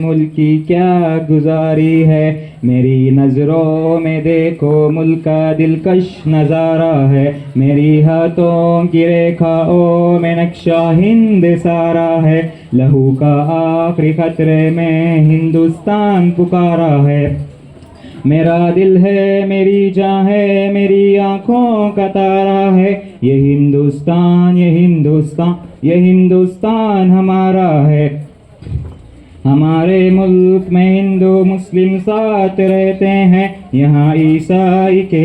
मुल्क की क्या गुजारी है, मेरी नज़रों में देखो मुल्क का दिलकश नज़ारा है। मेरी हाथों की रेखाओं में नक्शा हिंद सारा है। लहू का आखिरी खतरे में हिंदुस्तान पुकारा है। मेरा दिल है, मेरी जान है, मेरी आँखों का तारा है। ये हिंदुस्तान, ये हिंदुस्तान, ये हिंदुस्तान हमारा है। हमारे मुल्क में हिंदू मुस्लिम साथ रहते हैं। यहाँ ईसाई के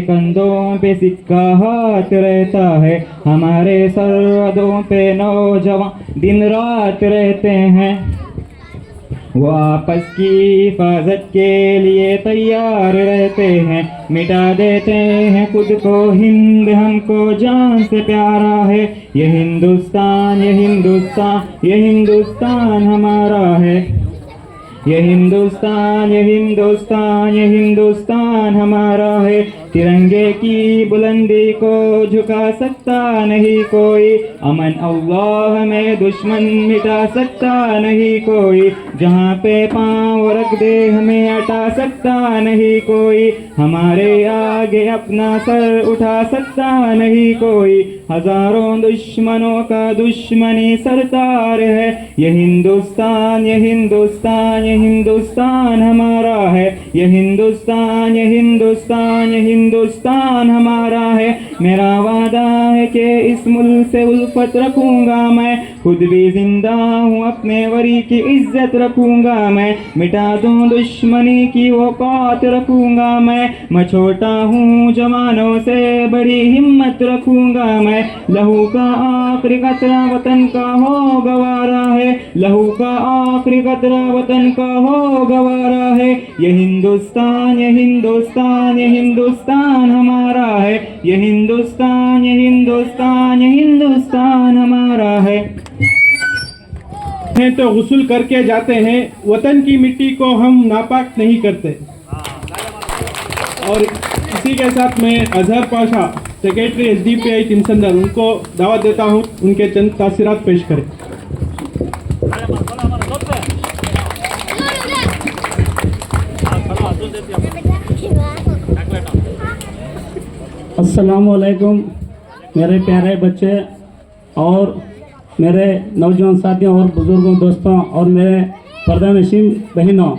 कंधों पे सिक्का हाथ रहता है। हमारे सरहदों पे नौजवान दिन रात रहते हैं। वो आपस की हिफाजत के लिए तैयार रहते हैं। मिटा देते हैं खुद को, हिंद हमको जान से प्यारा है। ये हिंदुस्तान, ये हिंदुस्तान, ये हिंदुस्तान हमारा है। ये हिंदुस्तान, ये हिंदुस्तान, ये हिंदुस्तान हमारा है। तिरंगे की बुलंदी को झुका सकता नहीं कोई। अमन अल्लाह में दुश्मन मिटा सकता नहीं कोई। जहाँ पे पाँव रख दे हमें हटा सकता नहीं कोई। हमारे आगे अपना सर उठा सकता नहीं कोई। हजारों दुश्मनों का दुश्मनी सरतार है। ये हिंदुस्तान, ये हिंदुस्तान, ये हिंदुस्तान हमारा है। ये हिंदुस्तान, ये हिंदुस्तान, ये हिंदुस्तान हमारा है। मेरा वादा है कि इस मुल्क से उल्फत रखूंगा मैं। खुद भी जिंदा हूँ, अपने वरी की इज्जत रखूंगा मैं। मिटा दूं दुश्मनी की औकात रखूंगा मैं छोटा हूँ जवानों से बड़ी हिम्मत रखूंगा मैं। लहू का आखिरी कतरा वतन का हो गवारा है। लहू का आखिरी कतरा वतन का हो गवारा है। ये हिंदुस्तान, ये हिंदुस्तान, ये हिंदुस्तान हमारा है। ये हिंदुस्तान, ये हिंदुस्तान, ये हिंदुस्तान हमारा है। तो गुस्ल करके जाते हैं। वतन की मिट्टी को हम नापाक नहीं करते। और इसी के साथ मैं अजहर पाशा, सेक्रेटरी SDPI तिमसंदर, उनको दावत देता हूं, उनके चंद तासीरात पेश करें। अस्सलाम वालेकुम मेरे प्यारे बच्चे और मेरे नौजवान साथियों और बुजुर्गों, दोस्तों और मेरे पर्दानशीन बहनों,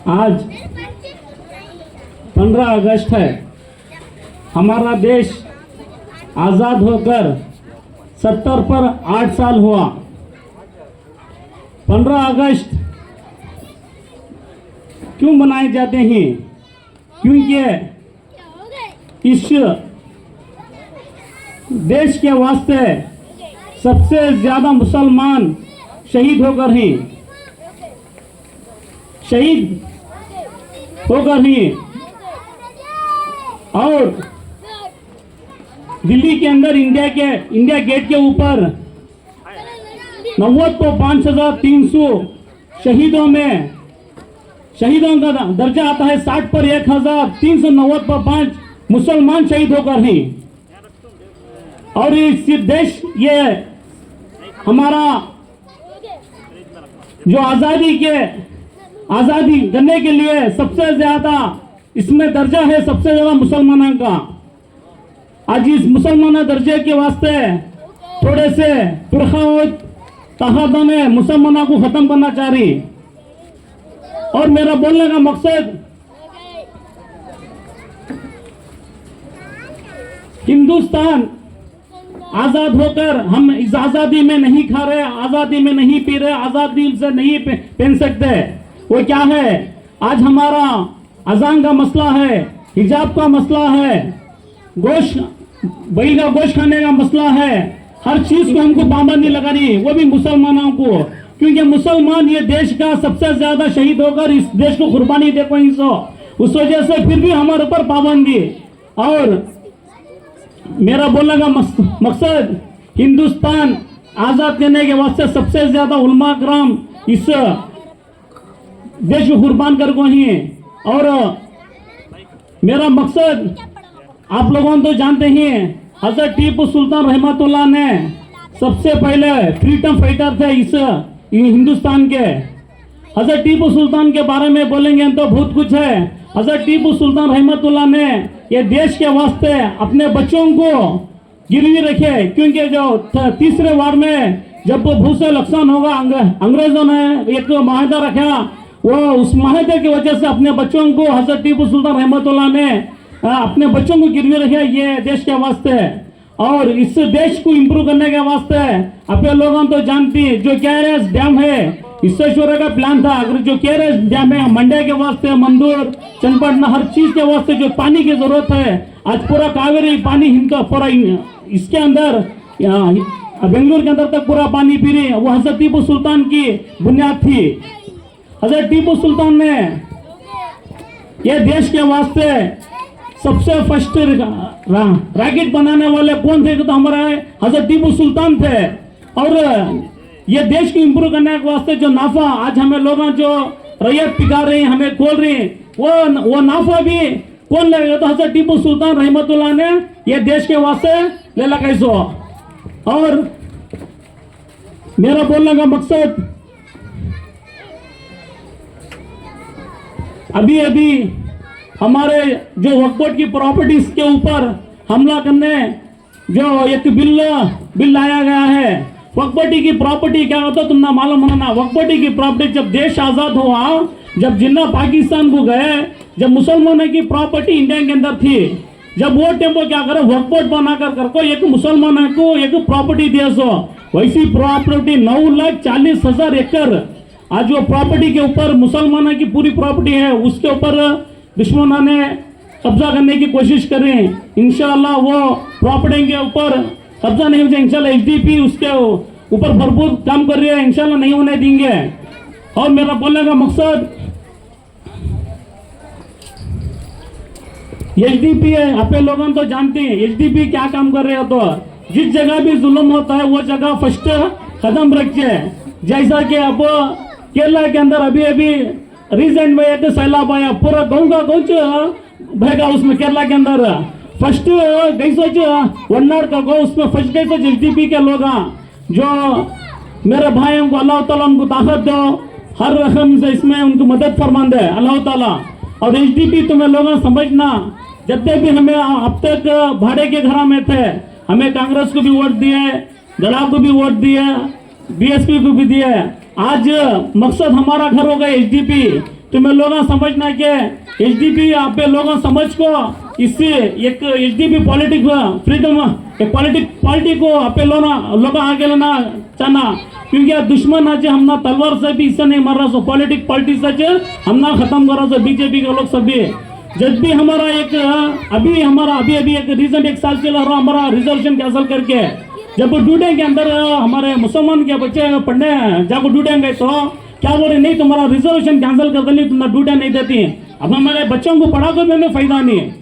आज 15 अगस्त है। हमारा देश आज़ाद होकर 70 पर 8 साल हुआ। 15 अगस्त क्यों मनाए जाते हैं? क्योंकि इस देश के वास्ते सबसे ज़्यादा मुसलमान शहीद होकर हैं, शहीद होकर हैं। और दिल्ली के अंदर इंडिया गेट के ऊपर 90 को 5300 शहीदों का दर्जा आता है। 60 पर 1390 पर 5 मुसलमान शहीद होकर हैं। और इस देश, ये हमारा जो आज़ादी करने के लिए सबसे ज्यादा इसमें दर्जा है, सबसे ज्यादा मुसलमानों का। आज इस मुसलमान दर्जे के वास्ते थोड़े से पुरखावत तहादों ने मुसलमानों को खत्म करना चाह रही। और मेरा बोलने का मकसद हिंदुस्तान आजाद होकर हम इस आजादी में नहीं खा रहे, आजादी में नहीं पी रहे, आजादी से नहीं पहन सकते। वो क्या है? आज हमारा अजान का मसला है, हिजाब का मसला है, बकरी का गोश्त खाने का मसला है। हर चीज को हमको पाबंदी लगानी, वो भी मुसलमानों को। क्योंकि मुसलमान ये देश का सबसे ज्यादा शहीद होकर इस देश को कुर्बानी दे पाई, उस वजह से फिर भी हमारे ऊपर पाबंदी। और मेरा बोलने का मकसद, हिंदुस्तान आजाद करने के वास्ते सबसे ज्यादा उलमा कराम इस देश को कुर्बान कर गए हैं। और मेरा मकसद आप लोगों तो जानते हैं, हजरत टीपू सुल्तान रहमतुल्लाह ने सबसे पहले फ्रीडम फाइटर थे इस हिंदुस्तान के। हजरत टीपू सुल्तान के बारे में बोलेंगे तो बहुत कुछ है। हजरत टीपू सुल्तान रहमतुल्लाह ने ये देश के वास्ते अपने बच्चों को गिरवी रखे, क्योंकि जो तीसरे वार में जब भूसे नुकसान होगा, अंग्रेजों ने एक माहिदा रखा, वो उस माहिदे की वजह से अपने बच्चों को हजरत टीपू सुल्तान रहमतुल्लाह ने अपने बच्चों को गिरवी रखे ये देश के वास्ते। और इस देश को इम्प्रूव करने के वास्ते अपने लोगों तो जानती जो KRS डैम है, ईश्वर का प्लान था। अगर जो KRS डैम है मंड्या के वास्ते, मंदूर, चन्नपटना, हर चीज के वास्ते जो पानी की जरूरत है, आज पूरा कावेरी पानी इनका पूरा इसके अंदर बेंगलुरु के अंदर तक पूरा पानी पी रही, वो हजरत टीपू सुल्तान की बुनियाद थी। हजरत टीपू सुल्तान ने ये देश के वास्ते सबसे फर्स्ट रॉकेट बनाने वाले कौन थे? तो हमारे हजरत टीपू सुल्तान थे। और ये देश को इम्प्रूव करने के वास्ते जो नाफा आज हमें लोग जो रैयत पिका रहे हैं, हमें खोल रहे हैं, वो नाफा भी कौन लगेगा? तो हजरत टीपू सुल्तान रहमतुल्लाह ने ये देश के वास्ते ले लगा इसो। और मेरा बोलने का मकसद अभी अभी हमारे जो वक्फ बोर्ड की प्रॉपर्टीज के ऊपर हमला करने जो एक बिल लाया गया है। वक्फ बोर्ड की प्रॉपर्टी क्या होता है तुमने मालूम होना ना? वक्फ बोर्ड की प्रॉपर्टी जब देश आजाद हुआ, जब जिन्ना पाकिस्तान को गए, जब मुसलमानों की प्रॉपर्टी इंडिया के अंदर थी, जब वो टेम्पो क्या करे वक्फ बोर्ड बनाकर करको एक मुसलमानों को एक प्रॉपर्टी दिया सो, वैसी प्रॉपर्टी 9,40,000 एकड़ आज वो प्रॉपर्टी के ऊपर मुसलमानों की पूरी प्रॉपर्टी है, उसके ऊपर दुश्मनों ने कब्जा करने की कोशिश कर रहे हैं। इंशाल्लाह वो प्रॉपर्टी के ऊपर कब्जा नहीं हो जाए, इंशाल्लाह SDP उसके ऊपर भरपूर काम कर रही है, इंशाल्लाह नहीं होने देंगे। और मेरा बोलने का मकसद SDP है, अपने लोगों तो जानते हैं SDP क्या काम कर रहे हो। तो जिस जगह भी जुल्म होता है वो जगह फर्स्ट कदम रखिए। जैसा कि अब केरला के अंदर अभी अभी रिसेंट में एक सैलाब आया, पूरा गाँव का गाँव बहेगा उसमें। केरला के अंदर फर्स्ट गई सोच वननाड का गाँव, उसमें फर्स्ट गई सोच SDP के लोग जो मेरे भाइयों को अल्लाह ताला उनको ताकत दो, हर रकम से इसमें उनको मदद फरमान दे अल्लाह ताला। और SDP तुम्हें लोग समझना, जब भी हमें अब तक भाड़े के घर में थे, हमें कांग्रेस को भी वोट दिए, दड़ा को भी वोट दिए, BSP को भी दिए। आज मकसद हमारा घर होगा SDP। तुम्हें लोग समझना कि SDP आप लोगों समझ को इससे एक SDP पॉलिटिक फ्रीडम पॉलिटिक को आप लोग आगे लेना चाहना, क्योंकि दुश्मन आज हम ना तलवार से भी इससे नहीं मर रहा, सो पॉलिटिक्स से हम ना खत्म कर रहा, सो BJP के लोग सभी। जब भी हमारा एक अभी एक रिसेंट एक साल चल रहा हमारा रिजर्वेशन कैंसिल करके, जब डूडे के अंदर हमारे मुसलमान के बच्चे पढ़ने जब डूडेंगे तो क्या बोल रहे, नहीं तुम्हारा रिजर्वेशन कैंसिल कर देनी, तुम्हारा डूडे नहीं देती। अब हमारे बच्चों को पढ़ा कर हमें फायदा नहीं है।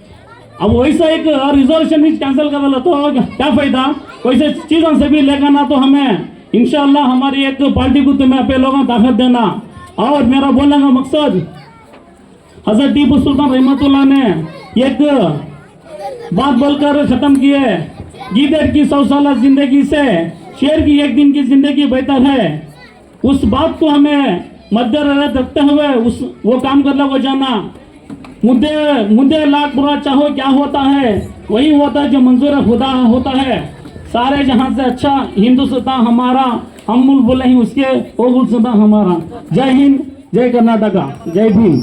अब वैसा एक रिजर्वेशन भी कैंसिल कर देना तो क्या फायदा? वैसे चीज़ों से भी लेकर ना तो हमें इंशाल्लाह हमारी एक पार्टी को तुम्हें अपने लोगों को ताकत देना। और मेरा बोलने का मकसद हजरत टीपू सुल्तान रहमतुल्लाह ने एक बात बोलकर खत्म की है, गीदड़ की 100 साल जिंदगी से शेर की एक दिन की जिंदगी बेहतर है। उस बात को हमें मद्देनजर रखते हुए वो काम करना को जाना। मुद्दे लाख बुरा चाहो क्या होता है, वही होता है जो मंजूर खुदा होता है। सारे जहां से अच्छा हिंदुस्तान हमारा, हम मुल्क बोले ही उसके वो हिंदुस्तान हमारा। जय हिंद, जय कर्नाटका, जय भीम।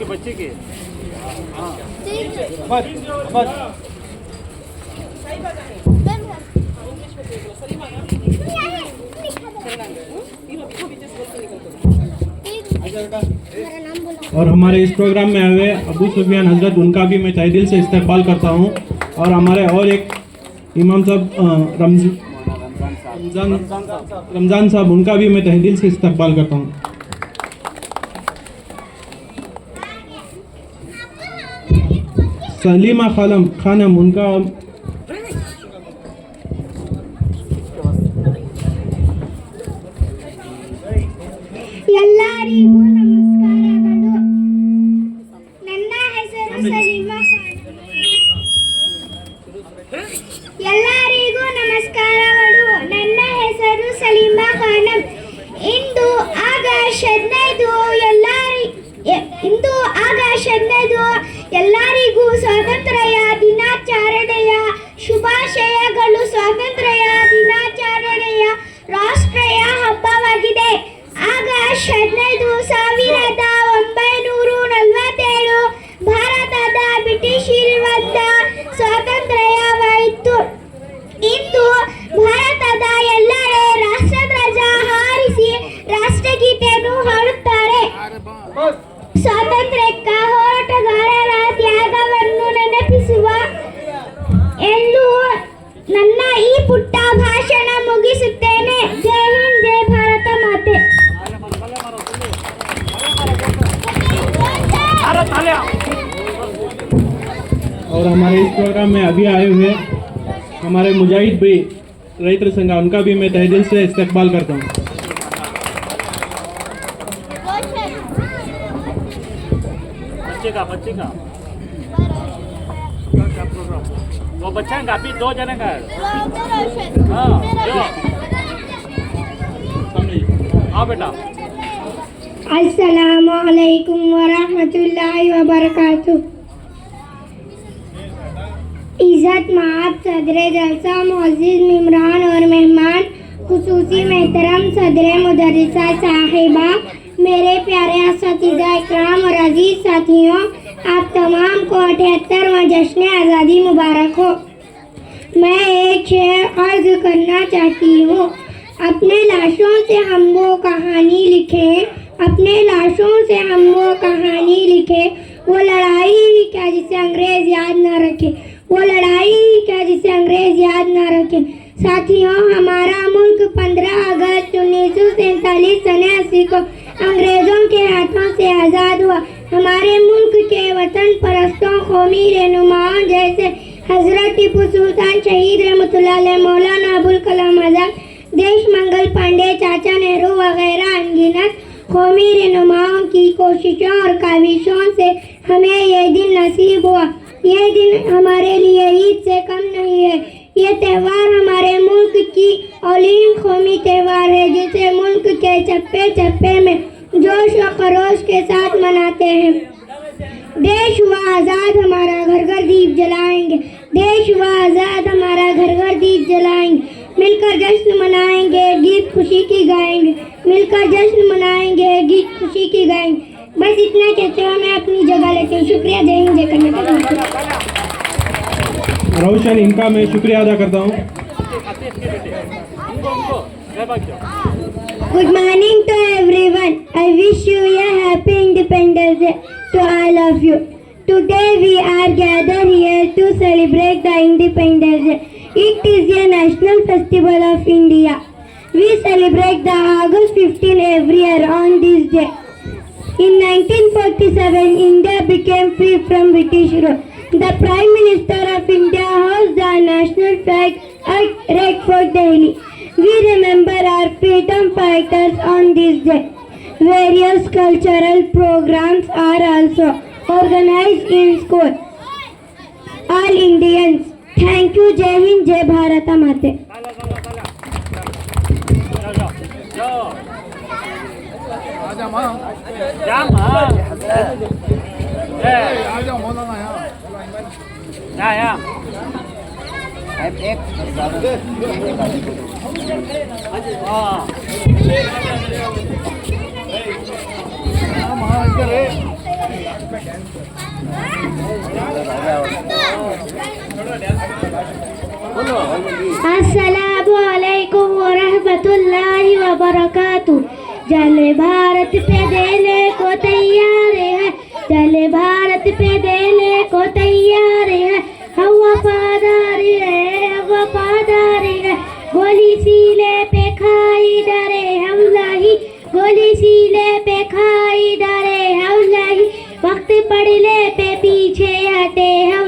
बच्चे के और हमारे इस प्रोग्राम में आए हुए अबू सुफियान हजरत, उनका भी मैं तहे दिल से इस्तकबाल करता हूँ। और हमारे और एक इमाम साहब रमज़ान साहब, उनका भी मैं तहे दिल से इस्तकबाल करता हूँ। सलीमा खानम उनका ಎಲ್ಲರಿಗೂ ನಮಸ್ಕಾರಗಳು. ನನ್ನ ಹೆಸರು ಸಲೀಮಾ ಖಾನಂ. ಎಲ್ಲರಿಗೂ ನಮಸ್ಕಾರಗಳು. ನನ್ನ ಹೆಸರು ಸಲೀಮಾ ಖಾನಂ. ಇಂದು ಆಗಸ್ಟ್ 15 ಎಲ್ಲರಿಗೂ ಸ್ವಾತಂತ್ರ್ಯ ದಿನಾಚರಣೆಯ ಶುಭಾಶಯಗಳು. ಸ್ವಾತಂತ್ರ್ಯ ದಿನಾಚರಣೆಯ ರಾಷ್ಟ್ರೀಯ ಹಬ್ಬವಾಗಿದೆ. ಆಗಸ್ಟ್ 15 1947 ಭಾರತದ ಬ್ರಿಟಿಷ್ ವಿರುದ್ಧ ಸ್ವಾತಂತ್ರ್ಯವಾಯಿತು. ಇಂದು ಭಾರತದ ಎಲ್ಲೆಡೆ ರಾಷ್ಟ್ರಧ್ವಜ ಹಾರಿಸಿ ರಾಷ್ಟ್ರಗೀತೆಯನ್ನು ಹಾಡುತ್ತಾರೆ. ಸ್ವಾತಂತ್ರ್ಯಕ್ಕೆ ಹೋರಾಟಗಾರರ ತ್ಯಾಗವನ್ನು ನೆನಪಿಸುವ ಎಂದು ನನ್ನ ಈ ಪುಟ್ಟ ಭಾಷಣ ಮುಗಿಸುತ್ತೇನೆ. ಜೈ ಹಿಂದ್, ಜೈ ಭಾರತ ಮಾತೆ. और हमारे इस प्रोग्राम में अभी आए हुए हमारे मुजाहिद भाई रैतर संघ, उनका भी मैं तहे दिल से इस्तकबाल करता हूँ। बच्चे का वो बच्चा का अभी 2 जने का है। हाँ आओ बेटा। अस्सलामु अलैकुम वरहमतुल्लाहि वबरकातुह। इज़्ज़त माब सदरे जलसा मुअज़्ज़िज़ मेहमान और मेहमान, खुसूसी मेहतरम सदरे मुदर्रिसा साहिबा, मेरे प्यारे असतिज़ा इकराम और अजीज़ साथियों, आप तमाम को 78वां जश्न आज़ादी मुबारक हो। मैं एक शेर अर्ज करना चाहती हूँ। अपने लाशों से हम वो कहानी लिखें, अपने लाशों से हम वो कहानी लिखें, वो लड़ाई क्या जिसे अंग्रेज याद न रखे, वो लड़ाई क्या जिसे अंग्रेज याद न रखे। साथियों, हमारा मुल्क 15 अगस्त 1947 सन 80 को अंग्रेजों के हाथों से आज़ाद हुआ। हमारे मुल्क के वतन परस्तों, कौमी रहनुमाओं जैसे हजरत टीपू सुल्तान शहीद रहमतुल्लाह अलैह, मौलाना अबुल कलाम आज़ाद, देश मंगल पांडे, चाचा नेहरू वगैरह अनगिनत कौमी रहनुमाओं की कोशिशों और काविशों से हमें ये दिन नसीब हुआ। ये दिन हमारे लिए ईद से कम नहीं है। ये त्यौहार हमारे मुल्क की अलीम कौमी त्यौहार है, जिसे मुल्क के चप्पे चप्पे में जोश व खरोश के साथ मनाते हैं। देश हुआ आज़ाद, हमारा घर घर दीप जलाएंगे। देश हुआ आज़ाद, हमारा घर घर दीप जलाएंगे। मिलकर जश्न मनाएंगे, गीत खुशी की गाएंगे। मिलकर जश्न मनाएंगे, गीत खुशी की गाएंगे। बस इतना कहते हुए मैं अपनी जगह लेती हूँ। शुक्रिया। जय हिंद, जय कर्नाटक। रोशन, इनका मैं शुक्रिया अदा करता हूँ। Good morning to everyone. I wish you a happy Independence Day to all of you. Today we are gathered here to celebrate the Independence Day. It is a national festival of India. We celebrate the August 15 every year on this day. In 1947, India became free from British rule. The Prime Minister of India hosts the national flag at Red Fort, Delhi. We remember our freedom fighters on this day. Various cultural programs are also organized in school. All Indians, thank you. Jai Hind, Jai Bharata Mate. अस्सलामु अलैकुम वरहमतुल्लाहि वबरकातुह। जले भारत पे देने को तैयार है, जले भारत पे देने को तैयार है। हम वफादारी है, वफादारी है। गोली सीने पे खाई डरे हम नहीं, गोली सीने पे खाई डरे हम नहीं। वक्त पड़ने पे पीछे हटे हम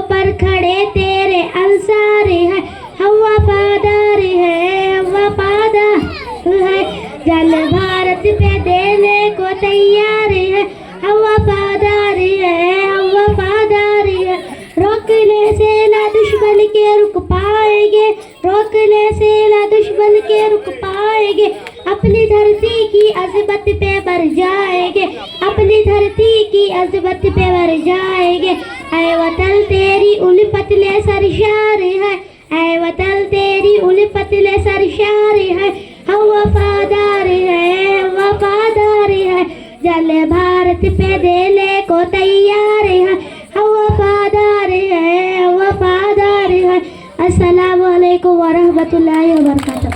पर खड़े तेरे अंसार है, हम वफादार है, हम वफादार है, जल भारत पे देने को तैयार है, हम वफादार है, हम वफादार है, रोकने से ना दुश्मन के रुक पाएंगे, रोकने से ना दुश्मन के रुक पाएंगे, अपनी धरती की अज़मत पे मर जाएंगे, अपनी धरती की अज़मत पे मर जाएंगे। ऐ वतन तेरी उल्फत ले सरशार है, ऐ वतन तेरी उल्फत ले सरशार है, हम वफादार है, हम वफादार है, जल भारत पे देने को तैयार है, हम वफादार है, हम वफादार है। अस्सलामु अलैकुम वरहमतुल्लाहि वबरकातुहू।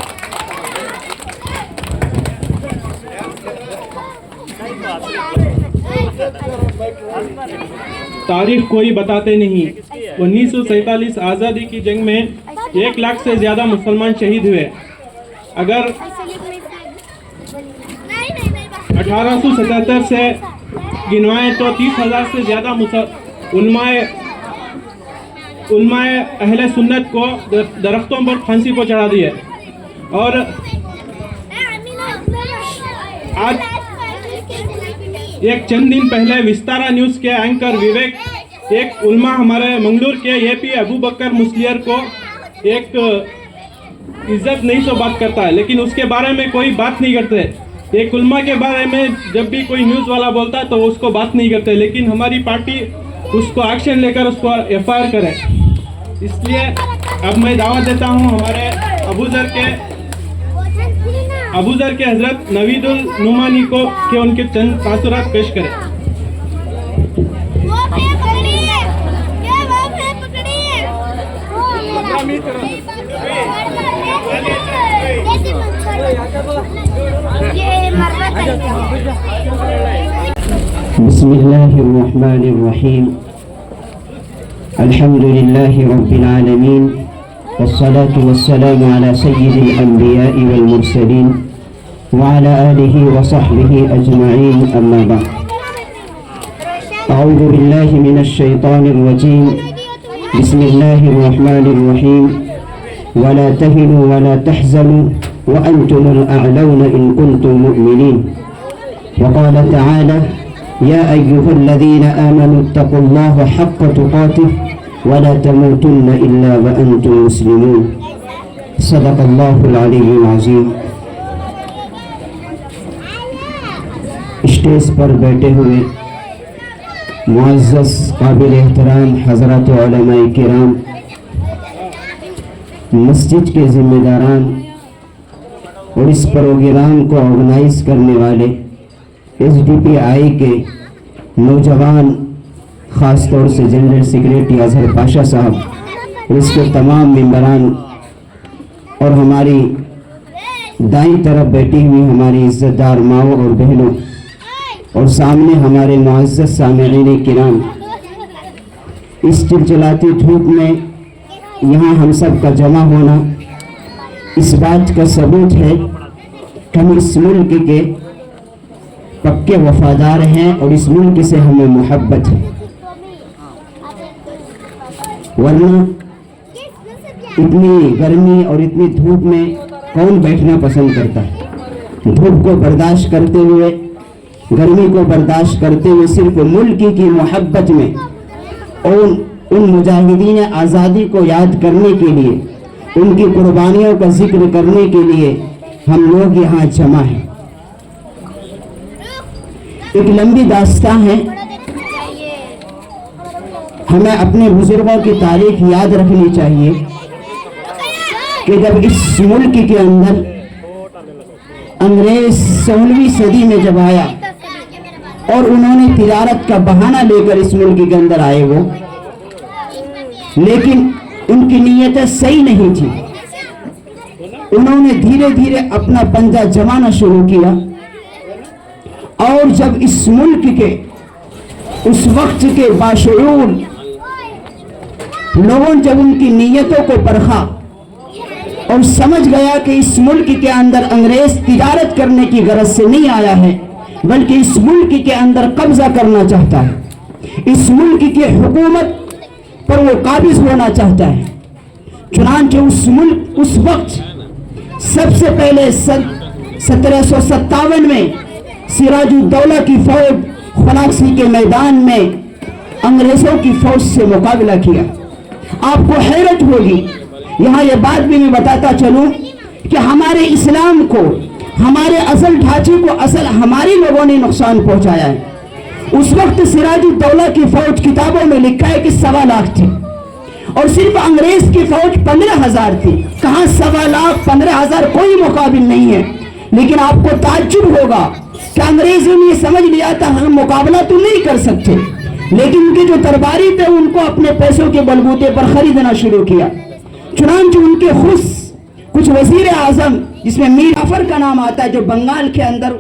तारीख कोई बताते नहीं। 1947 आज़ादी की जंग में 1 लाख से ज़्यादा मुसलमान शहीद हुए। अगर 1877 से गिनवाएं तो 30,000 से ज़्यादा उलमाए अहले सुन्नत को दरख्तों पर फांसी को चढ़ा दी है। और आज एक चंद दिन पहले विस्तारा न्यूज़ के एंकर विवेक एक उल्मा हमारे मंगलूर के एपी अबू बकर मुस्लियर को एक इज्जत नहीं तो बात करता है, लेकिन उसके बारे में कोई बात नहीं करते। एक उल्मा के बारे में जब भी कोई न्यूज़ वाला बोलता है तो उसको बात नहीं करते, लेकिन हमारी पार्टी उसको एक्शन लेकर उसको FIR करे। इसलिए अब मैं दावत देता हूँ हमारे अबूज़र के हजरत नवीदुल नुमानी को कि उनके चंद तासुरात पेश करें। बिस्मिल्लाहिर्रहमानिर्रहीम, अल्हम्दुलिल्लाहि रब्बिल आलमीन, वस्सलातु वस्सलामु अला सय्यिदिल अंबिया'i वल मुरसलीन व अला आलिहि व सहबिहि अजमईन, अम्मा बाद। अऊज़ु बिल्लाहि मिनश शैतानिर रजीम, बिस्मिल्लाहिर्रहमानिर्रहीम, वला तहिनु वला तहज़नु व अंतुमुल अअलौना इन कुंतुम मुमिनीन। वक़ाल तआला या अय्युहल्लज़ीना आमनू इत्तक़ुल्लाहा हक़्क़ तुक़ातिह वला तमूतुन्ना इल्ला व अंतुम मुस्लिमून। सदक़ल्लाहुल अलीयुल अज़ीम। स्टेज पर बैठे हुए मुअज़्ज़ज़ काबिल एहतराम हज़रात उलमाए किराम, मस्जिद के जिम्मेदारान और इस प्रोग्राम को ऑर्गेनाइज करने वाले SDPI के नौजवान, ख़ास तौर से जनरल सेक्रेटरी अजहर पाशा साहब और इसके तमाम मेंबरान, और हमारी दाईं तरफ बैठी हुई हमारी इज़्ज़तदार माओ और बहनों, और सामने हमारे मुअज़्ज़ज़ सामिईन किराम, इस चिलचिलाती धूप में यहाँ हम सब का जमा होना इस बात का सबूत है कि हम इस मुल्क के पक्के वफादार हैं और इस मुल्क से हमें मोहब्बत है। वरना इतनी गर्मी और इतनी धूप में कौन बैठना पसंद करता है। धूप को बर्दाश्त करते हुए, गर्मी को बर्दाश्त करते हुए सिर्फ मुल्क की मोहब्बत में और उन मुजाहिदीन आज़ादी को याद करने के लिए, उनकी कुर्बानियों का जिक्र करने के लिए हम लोग यहाँ जमा हैं। एक लंबी दास्तां है, हमें अपने बुजुर्गों की तारीख याद रखनी चाहिए कि जब इस मुल्क के अंदर अंग्रेज 16वीं सदी में जब आया और उन्होंने तिजारत का बहाना लेकर इस मुल्क के अंदर आए वो, लेकिन उनकी नीयतें सही नहीं थी। उन्होंने धीरे धीरे अपना पंजा जमाना शुरू किया और जब इस मुल्क के उस वक्त के बाशऊर लोगों जब उनकी नीयतों को परखा और समझ गया कि इस मुल्क के अंदर अंग्रेज तिजारत करने की गरज से नहीं आया है, बल्कि इस मुल्क के अंदर कब्जा करना चाहता है, इस मुल्क की हुकूमत पर वो काबिज होना चाहता है। चुनांचे उस वक्त सबसे पहले 1757 में सिराजुद्दौला की फौज खलासी के मैदान में अंग्रेजों की फौज से मुकाबला किया। आपको हैरत होगी, यहाँ ये बात भी मैं बताता चलूं कि हमारे इस्लाम को, हमारे असल ढांचे को असल हमारे लोगों ने नुकसान पहुंचाया है। उस वक्त सिराजुद्दौला की फौज किताबों में लिखा है कि 1.25 लाख थी और सिर्फ अंग्रेज की फौज 15,000 थी। कहां 1.25 लाख 15,000 कोई मुकाबिल नहीं है। लेकिन आपको ताज्जुब होगा कि अंग्रेजों ने समझ लिया था हम मुकाबला तो नहीं कर सकते, लेकिन उनके जो दरबारी थे उनको अपने पैसों के बलबूते पर खरीदना शुरू किया। चुनांचे उनके खुद कुछ वजीर आजम, जिसमें मीर जाफर का नाम आता है, जो बंगाल के अंदर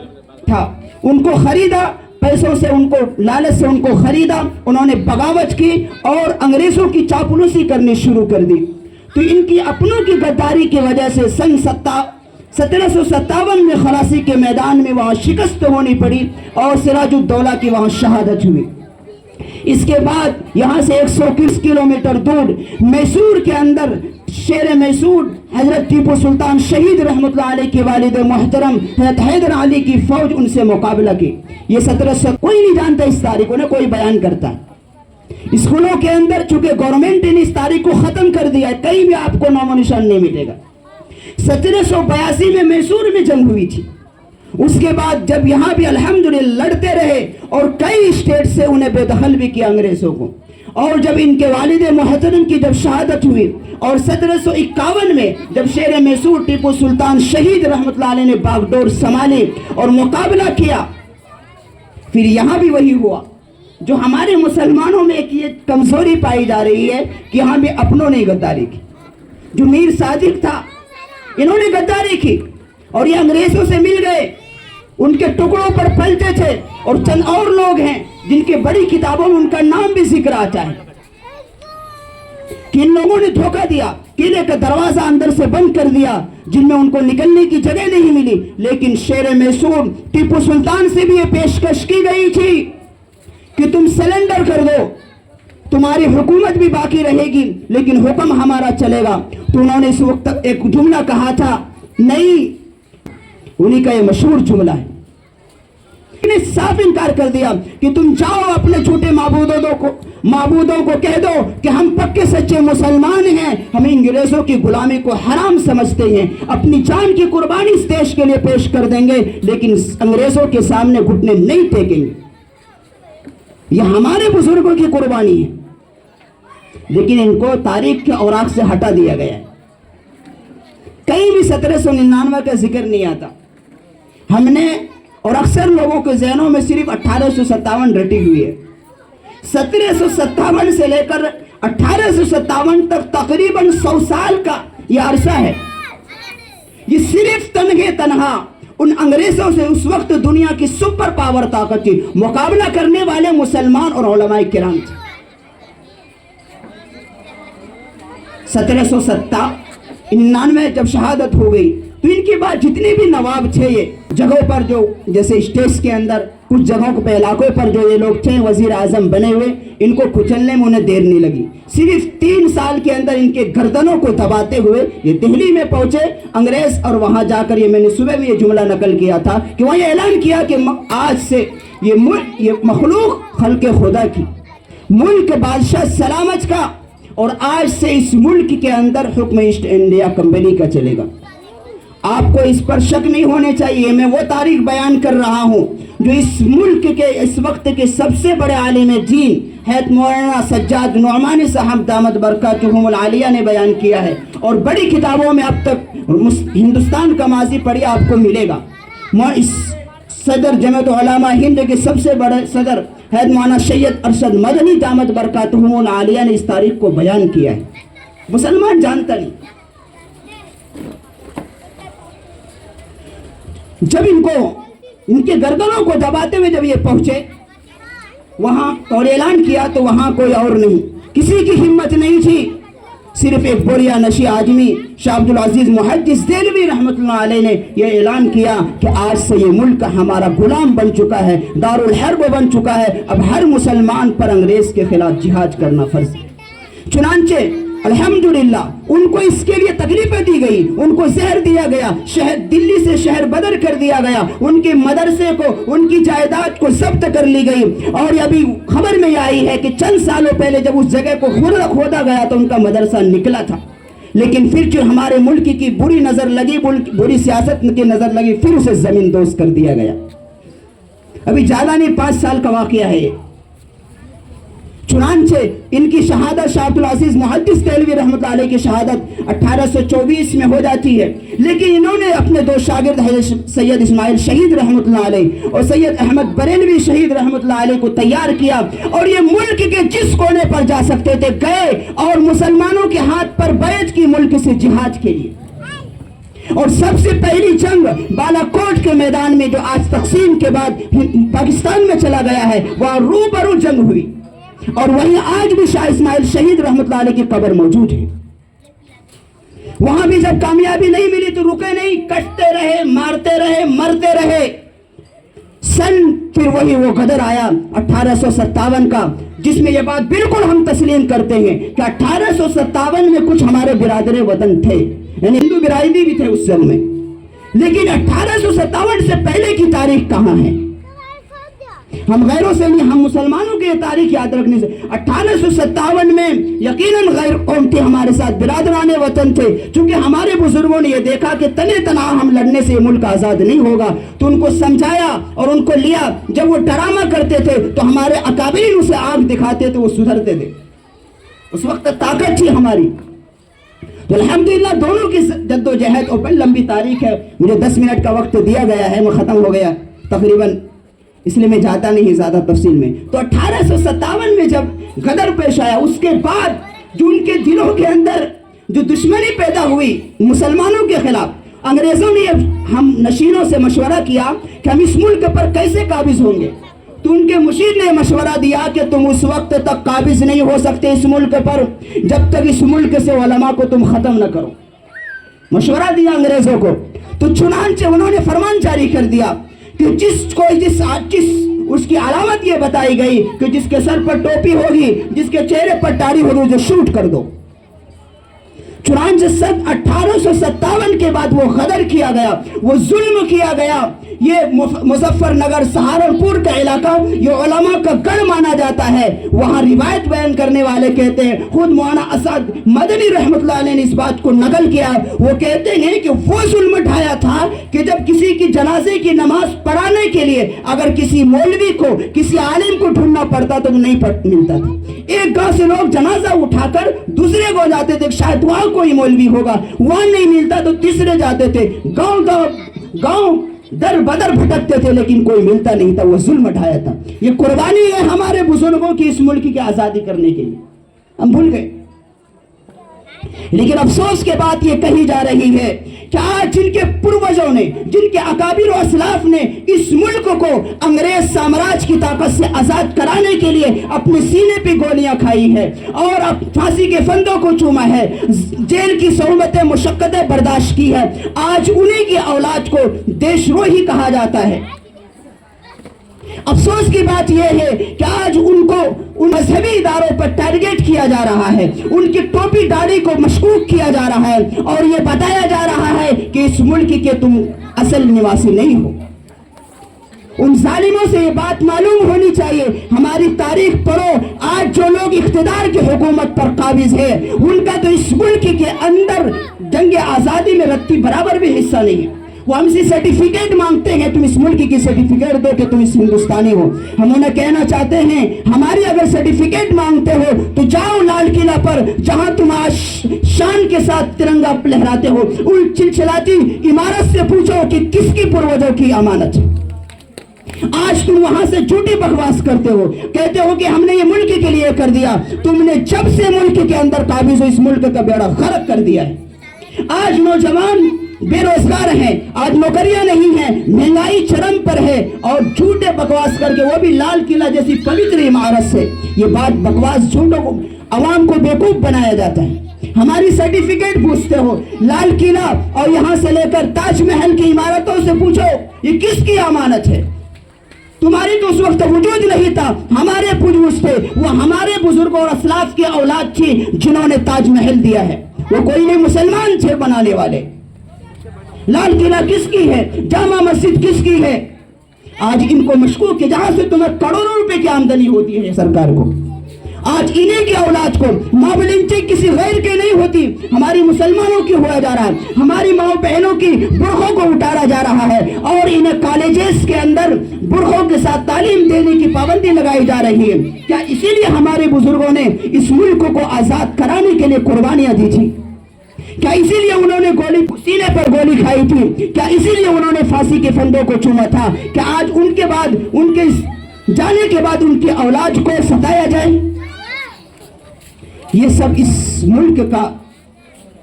था, उनको खरीदा, पैसों से उनको, लालच से उनको खरीदा। उन्होंने बगावत की और अंग्रेजों की चापलूसी करनी शुरू कर दी। तो इनकी अपनों की गद्दारी की वजह से सन 1757 में खलासी के मैदान में वहां शिकस्त होनी पड़ी और सिराजुद्दौला की वहां शहादत हुई। इसके बाद यहां से 120 किलोमीटर दूर मैसूर के अंदर शेर मैसूर हजरत टीपू सुल्तान शहीद रहमतुल्लाह अलैह के वालिद मोहतरम हजरत हैदर अली की फौज उनसे मुकाबला की। ये 1700 कोई नहीं जानता इस तारीख को, ना कोई बयान करता। स्कूलों के अंदर चूंकि गवर्नमेंट ने इस तारीख को खत्म कर दिया है, कहीं भी आपको नामो निशान नहीं मिलेगा। 1782 में मैसूर में जंग हुई थी। उसके बाद जब यहाँ भी अल्हम्दुलिल्लाह लड़ते रहे और कई स्टेट से उन्हें बेदखल भी किया अंग्रेजों को। और जब इनके वालिद मोहतरम की जब शहादत हुई और 1751 में जब शेर मैसूर टीपू सुल्तान शहीद रहमतुल्लाह अलैह ने बागडोर संभाली और मुकाबला किया, फिर यहाँ भी वही हुआ जो हमारे मुसलमानों में एक ये कमजोरी पाई जा रही है कि यहाँ भी अपनों ने गद्दारी की। जो मीर सादिक था, इन्होंने गद्दारी की और ये अंग्रेजों से मिल गए, उनके टुकड़ों पर पलते थे। और चंद और लोग हैं जिनके बड़ी किताबों में उनका नाम भी जिक्र आता है कि इन लोगों ने धोखा दिया, किले का दरवाजा अंदर से बंद कर दिया, जिनमें उनको निकलने की जगह नहीं मिली। लेकिन शेर मैसूर टीपू सुल्तान से भी ये पेशकश की गई थी कि तुम सरेंडर कर दो, तुम्हारी हुकूमत भी बाकी रहेगी लेकिन हुक्म हमारा चलेगा। तो उन्होंने इस वक्त एक जुमला कहा था, नहीं, उन्हीं का ये मशहूर जुमला है। इन्हें साफ इनकार कर दिया कि तुम जाओ अपने झूठे माबूदों को कह दो कि हम पक्के सच्चे मुसलमान हैं, हम अंग्रेजों की गुलामी को हराम समझते हैं, अपनी जान की कुर्बानी इस देश के लिए पेश कर देंगे लेकिन अंग्रेजों के सामने घुटने नहीं टेकेंगे। यह हमारे बुजुर्गों की कुर्बानी है। लेकिन इनको तारीख के औराक से हटा दिया गया है। कहीं भी 1799 का जिक्र नहीं आता। हमने और अक्सर लोगों के जहनों में सिर्फ 1857 रटी हुई है। 1757 से लेकर 1857 तक तकरीबन 100 साल का यह अरसा है। ये सिर्फ तनहा उन अंग्रेजों से उस वक्त दुनिया की सुपर पावर ताकत थी, मुकाबला करने वाले मुसलमान और उलमाए किराम थे। 1799 जब शहादत हो गई तो इनके बाद जितने भी नवाब थे, ये जगहों पर जो जैसे स्टेट्स के अंदर कुछ जगहों पे इलाकों पर जो ये लोग थे वजीर आजम बने हुए, इनको कुचलने में उन्हें देर नहीं लगी। सिर्फ 3 साल के अंदर इनके गर्दनों को दबाते हुए ये दिल्ली में पहुंचे अंग्रेज। और वहां जाकर ये मैंने सुबह भी ये जुमला नकल किया था कि वहां ये ऐलान किया कि आज से ये मखलूक खल्के खुदा की, मुल्क बादशाह सलामत का, और आज से इस मुल्क के अंदर हुक्म ईस्ट इंडिया कंपनी का चलेगा। आपको इस पर शक नहीं होने चाहिए। मैं वो तारीख बयान कर रहा हूं जो इस मुल्क के इस वक्त के सबसे बड़े आलिम दीन हैत मौलाना सज्जाद नुअमानी साहब दामद बरकातुहुमुल आलिया ने बयान किया है। और बड़ी किताबों में अब तक हिंदुस्तान का माजी पढ़िए आपको मिलेगा। इस सदर जमीयत उलमा हिंद के सबसे बड़े सदर हैत मौलाना सैयद अरशद मदनी दामद बरकातुहुमुल आलिया ने इस तारीख को बयान किया है। मुसलमान जानता नहीं। जब इनके गर्दनों को दबाते हुए जब ये पहुंचे वहां और ऐलान किया तो वहां कोई और नहीं, किसी की हिम्मत नहीं थी। सिर्फ एक बोरिया नशी आदमी शाह अब्दुल अजीज मुहद्दिस देलवी रहमतुल्लाह अलैह ने यह ऐलान किया कि आज से ये मुल्क हमारा गुलाम बन चुका है, दारुल हर्ब बन चुका है। अब हर मुसलमान पर अंग्रेज के खिलाफ जिहाद करना फर्ज है। चुनांचे अल्हम्दुलिल्लाह उनको इसके लिए तकलीफें दी गई, उनको जहर दिया गया, शहर दिल्ली से शहर बदर कर दिया गया, उनके मदरसे को, उनकी जायदाद को जब्त कर ली गई। और अभी खबर में आई है कि चंद सालों पहले जब उस जगह को खोदा गया तो उनका मदरसा निकला था, लेकिन फिर जो हमारे मुल्क की बुरी नजर लगी, बुरी सियासत की नजर लगी, फिर उसे जमीन दोस्त कर दिया गया। अभी ज्यादा नहीं 5 साल का वाकया है। चुनांचे इनकी शहादत शाह अब्दुल अजीज मुहद्दिस देहलवी रहमतुल्लाह अलैह की शहादत 1824 में हो जाती है, लेकिन इन्होंने अपने 2 शागिर्द सैयद इस्माइल शहीद रहमतुल्लाह अलैह और सैयद अहमद बरेलवी शहीद रहमतुल्लाह अलैह को तैयार किया और ये मुल्क के जिस कोने पर जा सकते थे गए और मुसलमानों के हाथ पर बैत की मुल्क से जिहाद के लिए। और सबसे पहली जंग बालाकोट के मैदान में जो आज तकसीम के बाद पाकिस्तान में चला गया है, वह रूबरू जंग हुई और वहीं आज भी शाह इस्माइल शहीद रहमतुल्लाह अलैह की कब्र मौजूद है। वहां भी जब कामयाबी नहीं मिली तो रुके नहीं, कटते रहे, मारते रहे, मरते रहे। फिर वही वो गदर आया 1857 का, जिसमें यह बात बिल्कुल हम तस्लीम करते हैं कि 1857 में कुछ हमारे बिरादर वतन थे, यानी हिंदू बिरादरी भी थे उस जंग में, लेकिन 1857 से पहले की तारीख कहां है? हम गैरों से नहीं, हम मुसलमानों की तारीख याद रखने से 1857 में यकीनन गैर कौम थे हमारे साथ, बिरादराने वतन थे। क्योंकि हमारे बुजुर्गों ने यह देखा कि तने तना हम लड़ने से मुल्क आजाद नहीं होगा, तो उनको समझाया और उनको लिया। जब वो ड्रामा करते थे तो हमारे अकाबिरीन उसे आंख दिखाते थे, वो सुधरते थे। उस वक्त ताकत थी हमारी। तो अल्हम्दुलिल्लाह दोनों की जद्दोजहद और बड़ी लंबी तारीख है। मुझे 10 मिनट का वक्त दिया गया है, वो खत्म हो गया तकरीबन, इसलिए मैं जाता नहीं ज्यादा तफसील में। तो 1857 में जब गदर पेश आया, उसके बाद जो उनके दिलों के अंदर जो दुश्मनी पैदा हुई मुसलमानों के खिलाफ, अंग्रेजों ने हम नशीनों से मशवरा किया कि हम इस मुल्क पर कैसे काबिज होंगे। तो उनके मुशीर ने मशवरा दिया कि तुम उस वक्त तक काबिज नहीं हो सकते इस मुल्क पर जब तक इस मुल्क से उलमा को तुम खत्म न करो। मशवरा दिया अंग्रेजों को। तो चुनांचे उन्होंने फरमान जारी कर दिया कि जिस उसकी अलामत ये बताई गई कि जिसके सर पर टोपी होगी, जिसके चेहरे पर दाढ़ी होगी, जो शूट कर दो। चुनांचे 1857 के बाद वो गदर किया गया, वो जुल्म किया गया। ये मुजफ्फरनगर सहारनपुर का इलाका ये उलमा का गढ़ माना जाता है। वहां रिवायत बयान करने वाले कहते हैं, खुद मौलाना असद मदनी रहमतुल्लाह अलैह ने इस बात को नकल किया। वो कहते हैं कि वो जुल्म ढाया था कि जब किसी की जनाजे की नमाज पढ़ाने के लिए अगर किसी मौलवी को, किसी आलिम को ढूंढना पड़ता तो नहीं मिलता था। एक गांव से लोग जनाजा उठाकर दूसरे को जाते थे, शायद वहां कोई मौलवी होगा, वहां नहीं मिलता तो तीसरे जाते थे। गांव दर बदर भटकते थे, लेकिन कोई मिलता नहीं था। वो जुल्म ढाया था। ये कुर्बानी है हमारे बुजुर्गों की इस मुल्क की आजादी करने के लिए, हम भूल गए। लेकिन अफसोस के बात ये कही जा रही है कि आज जिनके पूर्वजों ने, जिनके अकाबिर और असलाफ ने इस मुल्क को अंग्रेज साम्राज्य की ताकत से आजाद कराने के लिए अपने सीने पे गोलियां खाई है और अब फांसी के फंदों को चूमा है, जेल की सहूलतें मुशक्कतें बर्दाश्त की है, आज उन्हीं की औलाद को देशद्रोही कहा जाता है। अफसोस की बात यह है कि आज उनको उन मजहबी इदारों पर टारगेट किया जा रहा है, उनकी टोपी दाढ़ी को मशकूक किया जा रहा है और यह बताया जा रहा है कि इस मुल्क के तुम असल निवासी नहीं हो। उन जालिमों से ये बात मालूम होनी चाहिए। हमारी तारीख पढ़ो, आज जो लोग इख्तिदार की हुकूमत पर काबिज है उनका तो इस मुल्क के अंदर जंग आजादी में रत्ती बराबर भी हिस्सा नहीं है। वो हमसे सर्टिफिकेट मांगते हैं, तुम इस मुल्क की सर्टिफिकेट दो कि तुम इस हिंदुस्तानी हो। हम उन्हें कहना चाहते हैं, हमारी अगर सर्टिफिकेट मांगते हो तो जाओ लाल किला पर, जहां तुम आज शान के साथ तिरंगा लहराते हो, उन चिलचिलाती इमारत से पूछो कि किसकी पूर्वजों की अमानत है। आज तुम वहां से झूठी बकवास करते हो, कहते हो कि हमने ये मुल्क के लिए कर दिया। तुमने जब से मुल्क के अंदर काबिज हो इस मुल्क का बेड़ा गर्क कर दिया है। आज नौजवान बेरोजगार हैं, आज नौकरियां नहीं हैं, महंगाई चरम पर है और झूठे बकवास करके, वो भी लाल किला जैसी पवित्र इमारत से ये बात बकवास झूठों को आवाम को बेवकूफ बनाया जाता है। हमारी सर्टिफिकेट पूछते हो, लाल किला और यहां से लेकर ताजमहल की इमारतों से पूछो ये किसकी अमानत है। तुम्हारी तो उस वक्त वजूद नहीं था, हमारे पूर्वज थे, वो हमारे बुजुर्गों और असलाफ की औलाद थी जिन्होंने ताजमहल दिया है। वो कोई नहीं मुसलमान थे बनाने वाले। लाल किला किसकी है, जामा मस्जिद किसकी है? आज इनको मशकूक के जहां से तुम्हें करोड़ों रुपए की आमदनी होती है सरकार को, आज इन्हीं की औलाद को मावलिंची किसी गैर के नहीं होती, हमारी मुसलमानों की हुआ जा रहा है, हमारी माओ बहनों की बुरखों को उतारा जा रहा है और इन्हें कॉलेजेस के अंदर बुरखों के साथ तालीम देने की पाबंदी लगाई जा रही है। क्या इसीलिए हमारे बुजुर्गों ने इस मुल्क को आजाद कराने के लिए कुर्बानियां दी थी? क्या इसीलिए उन्होंने गोली सीने पर गोली खाई थी? क्या इसीलिए उन्होंने फांसी के फंदों को चूमा था? क्या आज उनके बाद, उनके जाने के बाद उनकी औलाद को सताया जाए? ये सब इस मुल्क का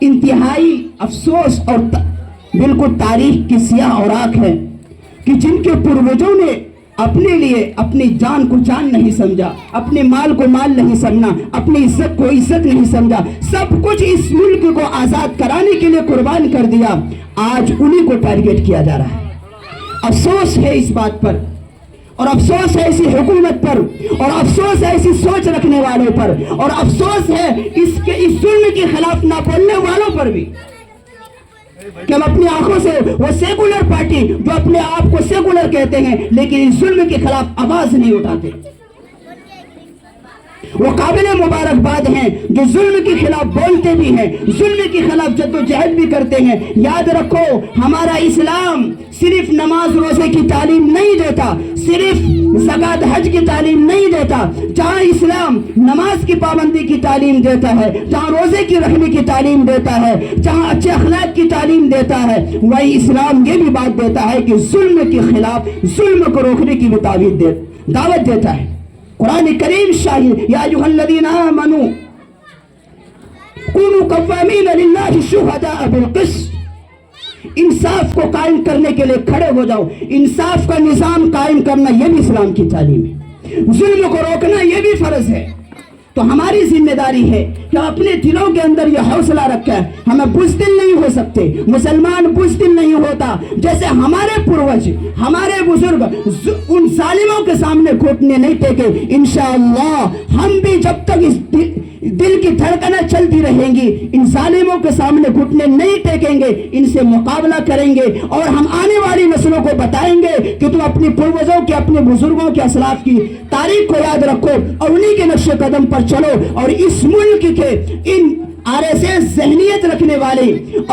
इंतहाई अफसोस और बिल्कुल तारीख की सियाह औराक है कि जिनके पूर्वजों ने अपने लिए अपनी जान को जान नहीं समझा, अपने माल को माल नहीं समझा, अपनी इज्जत को इज्जत नहीं समझा, सब कुछ इस मुल्क को आजाद कराने के लिए कुर्बान कर दिया। आज उन्हीं को टारगेट किया जा रहा है। अफसोस है इस बात पर, और अफसोस है ऐसी हुकूमत पर, और अफसोस है ऐसी सोच रखने वालों पर, और अफसोस है इस जुल्म के खिलाफ ना बोलने वालों पर भी कि हम अपनी आंखों से वो सेकुलर पार्टी जो अपने आप को सेकुलर कहते हैं लेकिन इस जुल्म के खिलाफ आवाज नहीं उठाते, वो काबिल मुबारकबाद हैं जो जुल्म के खिलाफ बोलते भी हैं, जुल्म के खिलाफ जद्दोजहद भी करते हैं। याद रखो, हमारा इस्लाम सिर्फ नमाज रोजे की तालीम नहीं देता, सिर्फ ज़कात हज की तालीम नहीं देता। जहाँ इस्लाम नमाज की पाबंदी की तालीम देता है, जहाँ रोजे की रखने की तालीम देता है, जहाँ अच्छे अखलाक की तालीम देता है, वही इस्लाम ये भी बात देता है कि जुल्म के खिलाफ, जुल्म को रोकने की भी दावत देता है। कुरान करीम शाहिद, या अय्युहल्लज़ीना आमनू कुनू कव्वामीन लिल्लाहि शुहदाअ बिल क़िस्त, इंसाफ को कायम करने के लिए खड़े हो जाओ। इंसाफ का निजाम कायम करना यह भी इस्लाम की तालीम है, जुल्म को रोकना यह भी फर्ज है। तो हमारी जिम्मेदारी है कि अपने दिलों के अंदर यह हौसला रखा है, हमें बुज़दिल नहीं हो सकते, मुसलमान बुज़दिल नहीं होता। जैसे हमारे पूर्वज, हमारे बुजुर्ग उन जालिमों के सामने घुटने नहीं टेके, इंशाअल्लाह हम भी जब तक इस दिल की धड़कनें चलती रहेंगी इन जालिमों के सामने घुटने नहीं टेकेंगे, इनसे मुकाबला करेंगे और हम आने वाली नस्लों को बताएंगे कि तुम अपने पूर्वजों के, अपने बुजुर्गों के असलाफ की तारीख को याद रखो और उन्हीं के नक्शे कदम पर चलो। और इस मुल्क के इन आरएसएस ज़हनियत रखने वाले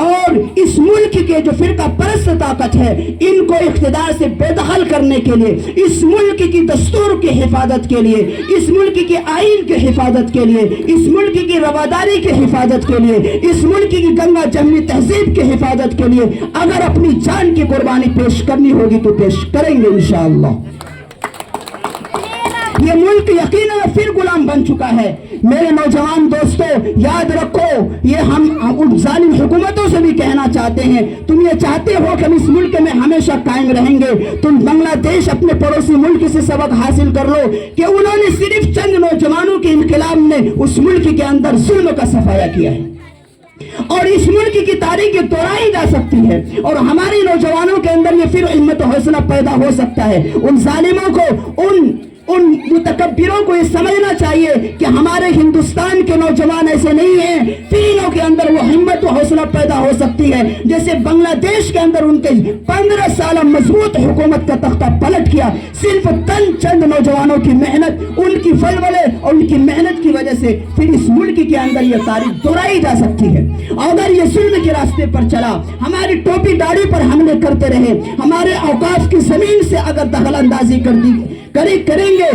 और इस मुल्क के जो फिरका परस्त ताकत है, इनको इख्तिदार से बेदखल करने के लिए, इस मुल्क की दस्तूर की हिफाजत के लिए, इस मुल्क के आईन की हिफाजत के लिए, इस मुल्क की रवादारी की हिफाजत के लिए, इस मुल्क की गंगा जमनी तहजीब की हिफाजत के लिए अगर अपनी जान की कुर्बानी पेश करनी होगी तो पेश करेंगे इंशाअल्लाह। ये मुल्क यकीनन फिर गुलाम बन चुका है। मेरे नौजवान दोस्तों, याद रखो, ये हम उन जालिम हुकूमतों से भी कहना चाहते हैं, तुम ये चाहते हो कि हम इस मुल्क में हमेशा कायम रहेंगे, तुम बांग्लादेश अपने पड़ोसी मुल्क से सबक हासिल कर लो कि उन्होंने सिर्फ चंद नौजवानों के इनकलाब ने उस मुल्क के अंदर जुल्म का सफाया किया है और इस मुल्क की तारीख दोहराई जा सकती है और हमारे नौजवानों के अंदर ये फिर हिम्मत और हौसला पैदा हो सकता है। उन जालिमों को, उन मुतकब्बिरों को ये समझना चाहिए कि हमारे हिंदुस्तान के नौजवान ऐसे नहीं हैं, तीनों के अंदर वो हिम्मत और हौसला पैदा हो सकती है। जैसे बांग्लादेश के अंदर उनके 15 साल मजबूत हुकूमत का तख्ता पलट किया, सिर्फ चंद नौजवानों की मेहनत, उनकी फलवले और उनकी मेहनत की वजह से फिर इस मुल्क के अंदर ये तारीख दोहराई जा सकती है। अगर ये जुल्म के रास्ते पर चला, हमारी टोपी दाढ़ी पर हमले करते रहे, हमारे औकाफ की जमीन से अगर दखल अंदाजी करेंगे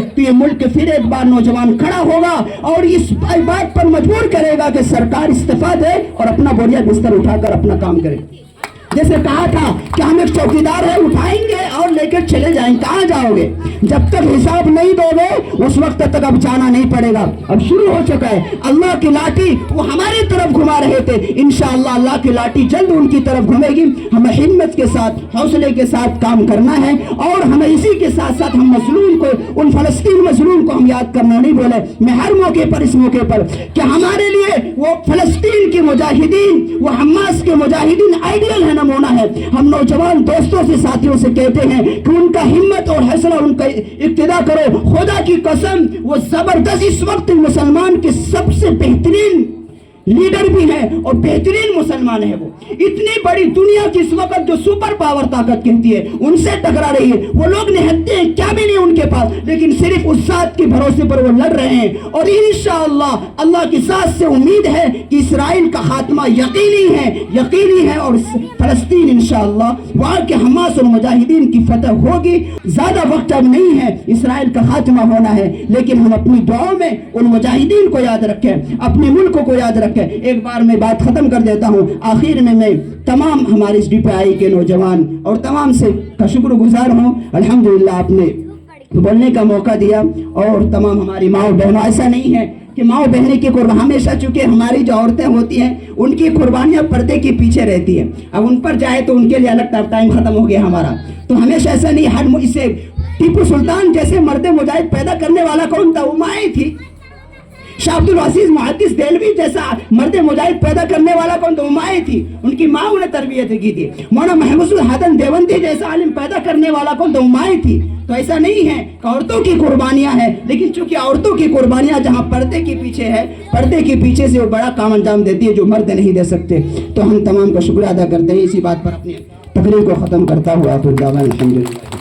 तो ये मुल्क फिर एक बार नौजवान खड़ा होगा और इस बात पर मजबूर करेगा कि सरकार इस्तीफा दे और अपना बोरिया बिस्तर उठाकर अपना काम करे। जैसे कहा था कि हम एक चौकीदार है, उठाएंगे और लेकर चले जाएंगे। कहाँ जाओगे? जब तक हिसाब नहीं दोगे उस वक्त तक अब जाना नहीं पड़ेगा। अब शुरू हो चुका है। अल्लाह की लाठी वो हमारी तरफ घुमा रहे थे, इंशाअल्लाह अल्लाह की लाठी जल्द उनकी तरफ घूमेगी। हमें हिम्मत के साथ, हौसले के साथ काम करना है और हमें इसी के साथ साथ हम मजलूम को, उन फलस्तीन मजलूम को हम याद करना नहीं बोले। मैं हर मौके पर, इस मौके पर, कि हमारे लिए वो फलस्तीन के मुजाहिदीन, वो हमास के मुजाहिदीन आइडियल है नमूना है। हम नौजवान दोस्तों से, साथियों से कहते हैं कि उनका हिम्मत और हौसला, उनका इक्तिदा करो। खुदा की कसम वो जबरदस्त इस वक्त मुसलमान के सबसे बेहतरीन लीडर भी है और बेहतरीन मुसलमान है। वो इतनी बड़ी दुनिया की इस वक्त जो सुपर पावर ताकत कहती है उनसे टकरा रही है। वो लोग निहत्ते हैं, क्या भी नहीं उनके पास, लेकिन सिर्फ उस जात के भरोसे पर वो लड़ रहे हैं। और इंशाअल्लाह अल्लाह की जात से उम्मीद है कि इसराइल का खात्मा यकीनी है और फलस्तीन इंशाअल्लाह वहाँ के हमास और मुजाहिदीन की फतह होगी। ज्यादा वक्त अब नहीं है, इसराइल का खात्मा होना है, लेकिन हम अपनी दुआओं में उन मुजाहिदीन को याद रखें, अपने मुल्क को याद रखें। एक बार मैं बात खत्म कर देता हूं। आखिर में मैं तमाम हमारे SDPI के नौजवान और तमाम से का शुक्रगुजार हूं। अल्हम्दुलिल्लाह आपने बोलने का मौका दिया। और तमाम हमारी माओ बहनों, ऐसा नहीं है कि माओ बहनें की कुर्बानी, हमेशा चूंकि हमारी जो औरतें होती हैं उनकी कुर्बानियां पर्दे के पीछे रहती है। अब उन पर जाए तो उनके लिए अलग टाइम खत्म हो गया हमारा। तो हमेशा ऐसा नहीं, हर इसे टीपू सुल्तान जैसे मर्द मुजाहिद पैदा करने वाला कौन था? वो माए थी। शाह अब्दुल अजीज मुहद्दिस देलवी जैसा मर्द मुजाहिद पैदा करने वाला कौन? तो माए थी, उनकी माँ उन्हें तरबियत की थी। मौलाना महमूद हसन देवबंदी जैसा आलिम पैदा करने वाला कौन? तो माए थी। तो ऐसा नहीं है कि औरतों की कुर्बानियां हैं, लेकिन चूंकि औरतों की कुर्बानियां जहां पर्दे के पीछे है, पर्दे के पीछे से वो बड़ा काम अंजाम देती है जो मर्द नहीं दे सकते। तो हम तमाम का शुक्रिया अदा करते हैं। इसी बात पर अपनी तकरीर को ख़त्म करता हुआ तो अल्हम्दुलिल्लाह।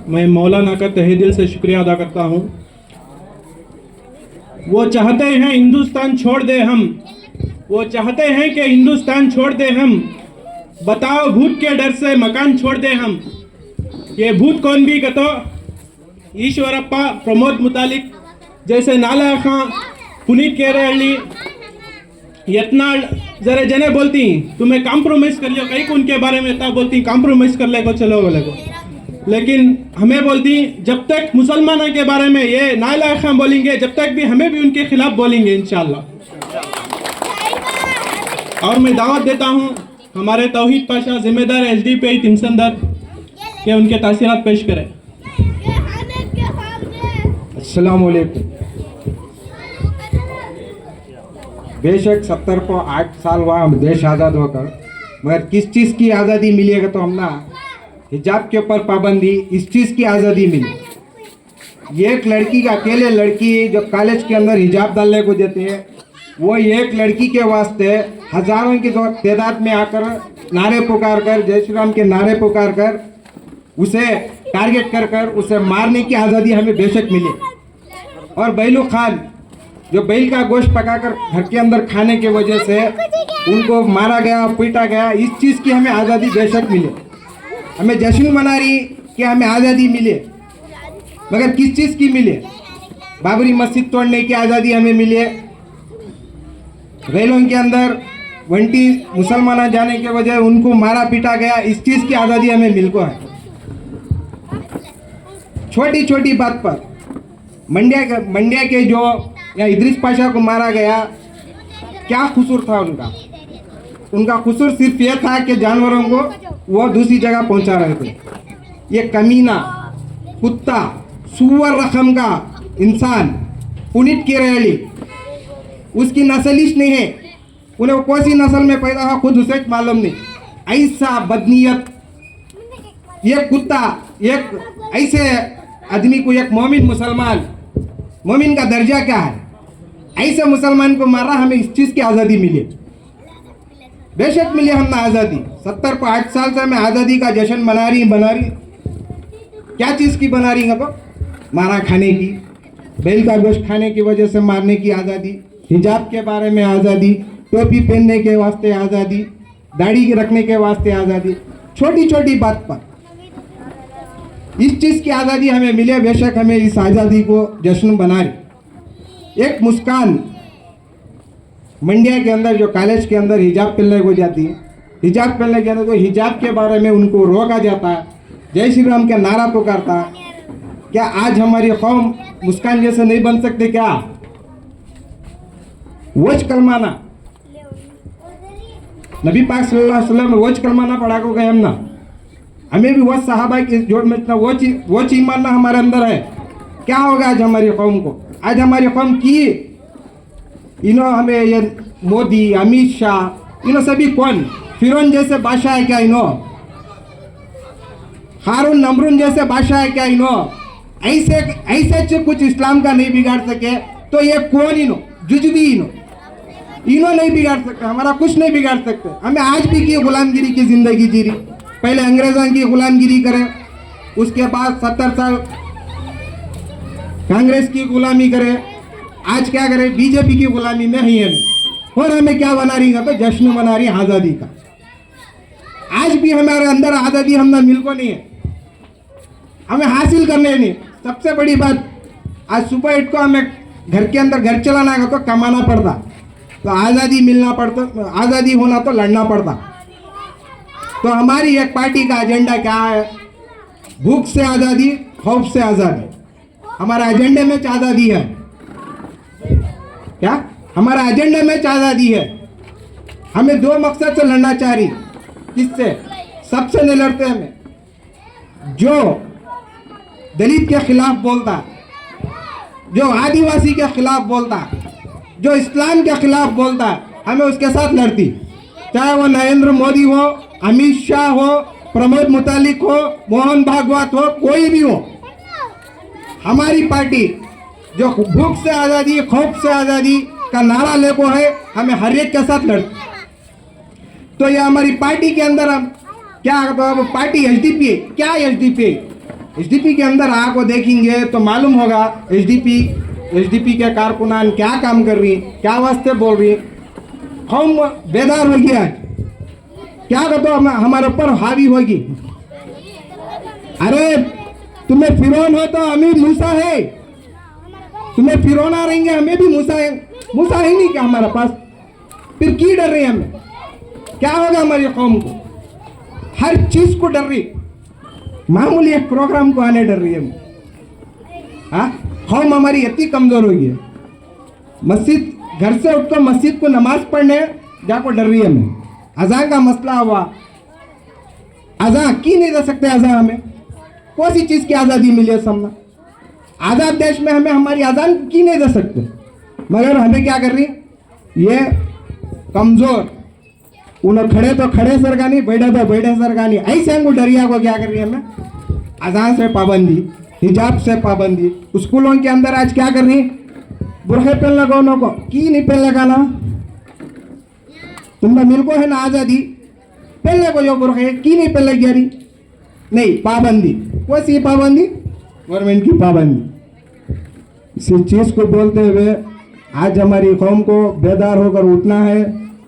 मैं मौलाना का तहे दिल से शुक्रिया अदा करता हूँ। वो चाहते हैं हिंदुस्तान छोड़ दे हम, वो चाहते हैं कि हिंदुस्तान छोड़ दे हम, बताओ भूत के डर से मकान छोड़ दे हम। ये भूत कौन भी कतो ईश्वरप्पा, प्रमोद मुतालिक जैसे नाला खां, पुनीत केरहल्ली, यत्नाल जरा जने बोलती तुम्हें कॉम्प्रोमाइज कर लियो, कहीं को उनके बारे में तब बोलती कॉम्प्रोमाइज कर ले को चलो बोले को, लेकिन हमें बोलती जब तक मुसलमानों के बारे में ये नाला खां बोलेंगे जब तक भी हमें भी उनके खिलाफ बोलेंगे इंशाअल्लाह। और मैं दावत देता हूँ हमारे तौहीद पाशा जिम्मेदार SDPI तिमसंदर के उनके तासीरात पेश करें। अस्सलाम वालेकुम। बेशक 70 को 8 साल हुआ हम देश आज़ाद होकर, मगर किस चीज़ की आज़ादी मिलेगा? तो हम ना हिजाब के ऊपर पाबंदी, इस चीज़ की आज़ादी मिली। एक लड़की का, अकेले लड़की जो कॉलेज के अंदर हिजाब डालने को देते हैं, वो एक लड़की के वास्ते हजारों की तादाद में आकर नारे पुकार कर, जय श्री राम के नारे पुकार कर उसे टारगेट कर कर उसे मारने की आज़ादी हमें बेशक मिली। और बैलू खान जो बैल का गोश्त पकाकर घर के अंदर खाने की वजह से उनको मारा गया, पीटा गया, इस चीज़ की हमें आज़ादी बेशक मिली। हमें जश्न मना रही कि हमें आज़ादी मिले, मगर किस चीज़ की मिले? बाबरी मस्जिद तोड़ने की आज़ादी हमें मिले, रेलों के अंदर 20 मुसलमान जाने के वजह उनको मारा पीटा गया, इस चीज़ की आज़ादी हमें मिल को है। छोटी छोटी बात पर मंडिया के जो या इदरीस पाशा को मारा गया, क्या कसूर था उनका? उनका कसूर सिर्फ ये था कि जानवरों को वो दूसरी जगह पहुंचा रहे थे। ये कमीना, कुत्ता, सुअर रकम का इंसान पुनीत केरहल्ली, उसकी नस्लिश नहीं है, उन्हें वो कौन सी नस्ल में पैदा हुआ खुद उसे मालूम नहीं। ऐसा बदनीयत, ये कुत्ता एक ऐसे आदमी को, एक मोमिन मुसलमान, मोमिन का दर्जा क्या है, ऐसे मुसलमान को मारा। हमें इस चीज़ की आज़ादी मिली, बेशक मिली हमने आज़ादी। 70 को 8 साल से हमें आज़ादी का जश्न मना रही। क्या चीज़ की बना रही है? वो मारा खाने की, बैल का गोश्त खाने की वजह से मारने की आज़ादी, हिजाब के बारे में आज़ादी, टोपी पहनने के वास्ते आज़ादी, दाढ़ी रखने के वास्ते आज़ादी, छोटी छोटी बात पर इस चीज़ की आज़ादी हमें मिले। बेशक हमें इस आज़ादी को जश्न बना रही। एक मुस्कान मंडिया के अंदर जो कॉलेज के अंदर हिजाब पहनने को जाती है, हिजाब पहनने के अंदर तो हिजाब के बारे में उनको रोका जाता है, जय श्री राम का नारा पुकारता है। क्या आज हमारी कौम मुस्कान जैसे नहीं बन सकते क्या? वोज कलमाना, नबी पाक सल्लल्लाहु अलैहि वसल्लम वोज कलमाना पढ़ा को गए हम ना, हमें भी वह सहाबा की जोड़ में इतना वो चीज मानना हमारे अंदर है। क्या होगा आज हमारी कौम को? आज हमारी कौम की इन्हों हमें ये मोदी, अमित शाह, इन्हों सभी कौन? फिरौन जैसे बादशाह है क्या इन्हों? हारून नमरून जैसे बादशाह है क्या इन्हों? ऐसे ऐसे कुछ इस्लाम का नहीं बिगाड़ सके तो ये कौन इन्हों? जुजबी इन्हों नहीं बिगाड़ सकते, हमारा कुछ नहीं बिगाड़ सकते। हमें आज भी की गुलामगिरी की जिंदगी जी रही, पहले अंग्रेजों की गुलामगिरी करें, उसके बाद 70 साल कांग्रेस की गुलामी करें, आज क्या करें? बीजेपी की गुलामी में ही है। और हमें क्या बना रही है? तो जश्न मना रही आज़ादी का। आज भी हमारे अंदर आज़ादी हमने मिल को नहीं है, हमें हासिल करने नहीं। सबसे बड़ी बात, आज सुबह इट को हमें घर के अंदर घर चलाना है तो कमाना पड़ता, तो आज़ादी मिलना पड़ता, आज़ादी होना तो लड़ना पड़ता। तो हमारी एक पार्टी का एजेंडा क्या है? भूख से आज़ादी, खौफ से आज़ादी। हमारा एजेंडे में आज़ादी है क्या? हमारा एजेंडे में आज़ादी है। हमें दो मकसद से लड़ना चाह रही। किससे? सबसे नहीं लड़ते हमें जो दलित के खिलाफ बोलता, जो आदिवासी के खिलाफ बोलता, जो इस्लाम के खिलाफ बोलता, हमें उसके साथ लड़ती। चाहे वो नरेंद्र मोदी हो, अमित शाह हो, प्रमोद मुतालिक हो, मोहन भागवत हो, कोई भी हो, हमारी पार्टी जो भूख से आज़ादी, खौफ से आज़ादी का नारा लेको है, हमें हर एक के साथ लड़ती। तो ये हमारी पार्टी के अंदर हम क्या, तो पार्टी एसडीपी, क्या एसडीपी? एसडीपी के अंदर आपको देखेंगे तो मालूम होगा एसडीपी के कारकुनान क्या काम कर रही, क्या वास्ते बोल रही। हम बेदार होगी आज, क्या तो हमारे ऊपर हावी होगी। अरे तुम्हें फिरौन हो तो हमें मूसा है, तुम्हें फिरौन आ रहेंगे, हमें भी मूसा है। मूसा है नहीं क्या हमारे पास? फिर क्यों डर रही है हमें? क्या होगा हमारी कौम को? हर चीज को डर रही, मामूली एक प्रोग्राम को आने डर रही है। हाँ, कौम हमारी इतनी कमजोर हो गई है। मस्जिद, घर से उठ कर मस्जिद को नमाज पढ़ने जाको डर रही है हमें। अज़ान का मसला हुआ, अज़ान की नहीं दे सकते। अज़ान हमें कौन सी चीज़ की आज़ादी मिली है? समझना, आज़ाद देश में हमें हमारी अज़ान की नहीं दे सकते, मगर हमें क्या कर रही ये कमज़ोर, उन्हें खड़े तो खड़े सरकानी, बैठे तो बैठे सरकानी, ऐसे हमको डरिया को क्या कर रही है हमें? अज़ान से पाबंदी, हिजाब से पाबंदी। स्कूलों के अंदर आज क्या कर रही? बुरखे पहन लगाने को, की नहीं पहन लगाना? तुम्हें मिल को है ना आज़ादी, पहले को जो बुरखे की नहीं पहन लग रही? नहीं, पाबंदी। कौन सी पाबंदी? गवर्नमेंट की पाबंदी। इसी चीज़ को बोलते हुए आज हमारी कौम को बेदार होकर उठना है,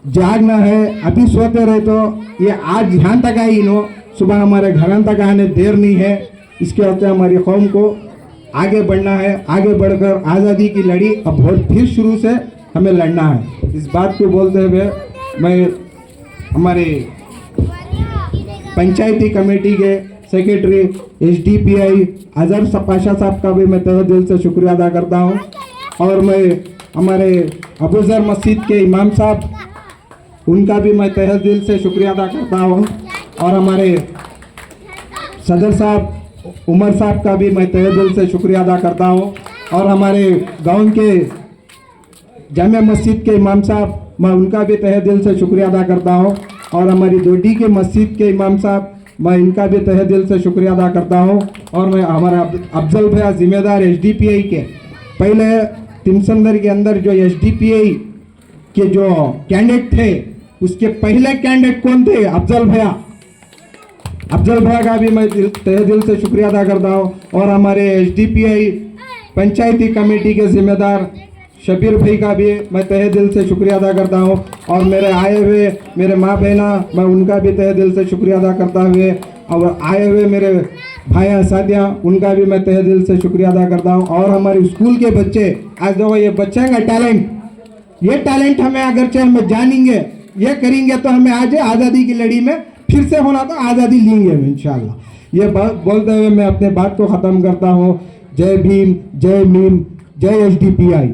जागना है। अभी सोते रहे तो ये आज यहाँ तक आई नो, सुबह हमारे घर तक आने देर नहीं है। इसके वजह हमारी कौम को आगे बढ़ना है, आगे बढ़कर आज़ादी की लड़ी अब बहुत फिर शुरू से हमें लड़ना है। इस बात को बोलते हुए मैं हमारे पंचायती कमेटी के सेक्रेटरी एसडीपीआई अजहर पाशा साहब का भी मैं तहे दिल से शुक्रिया अदा करता हूँ, और मैं हमारे अबूज़र मस्जिद के इमाम साहब, उनका भी मैं तहे दिल से शुक्रिया अदा करता हूँ, और हमारे सदर साहब उमर साहब का भी मैं तहे दिल से शुक्रिया अदा करता हूँ, और हमारे गांव के जामिया मस्जिद के इमाम साहब, मैं उनका भी तहे दिल से शुक्रिया अदा करता हूँ, और हमारी दोडी के मस्जिद के इमाम साहब, मैं इनका भी तहे दिल से शुक्रिया अदा करता हूँ। और मैं हमारा अफजल भैया जिम्मेदार एसडीपीआई के, पहले तिमसंदर के अंदर जो एसडीपीआई के जो कैंडिडेट थे, उसके पहले कैंडिडेट कौन थे? अफजल भैया। अफजल भैया का भी मैं तहे दिल से शुक्रिया अदा करता हूँ, और हमारे एसडीपीआई पंचायती कमेटी के जिम्मेदार शबीर भाई का भी मैं तहे दिल से शुक्रिया अदा करता हूँ, और मेरे आए हुए मेरे माँ बहना, मैं उनका भी तहे दिल से शुक्रिया अदा करता हुए, और आए हुए मेरे भाइयाँ साथियाँ, उनका भी मैं तहे दिल से शुक्रिया अदा करता हूँ। और हमारे स्कूल के बच्चे, आज देखो ये बच्चे का टैलेंट, ये टैलेंट हमें अगरचे हमें जानेंगे, ये करेंगे तो हमें आज आज़ादी की लड़ी में फिर से होना तो आज़ादी लेंगे हम इंशाल्लाह। ये बात बोलते हुए मैं अपने बात को ख़त्म करता हूँ। जय भीम, जय मीम, जय एसडीपीआई।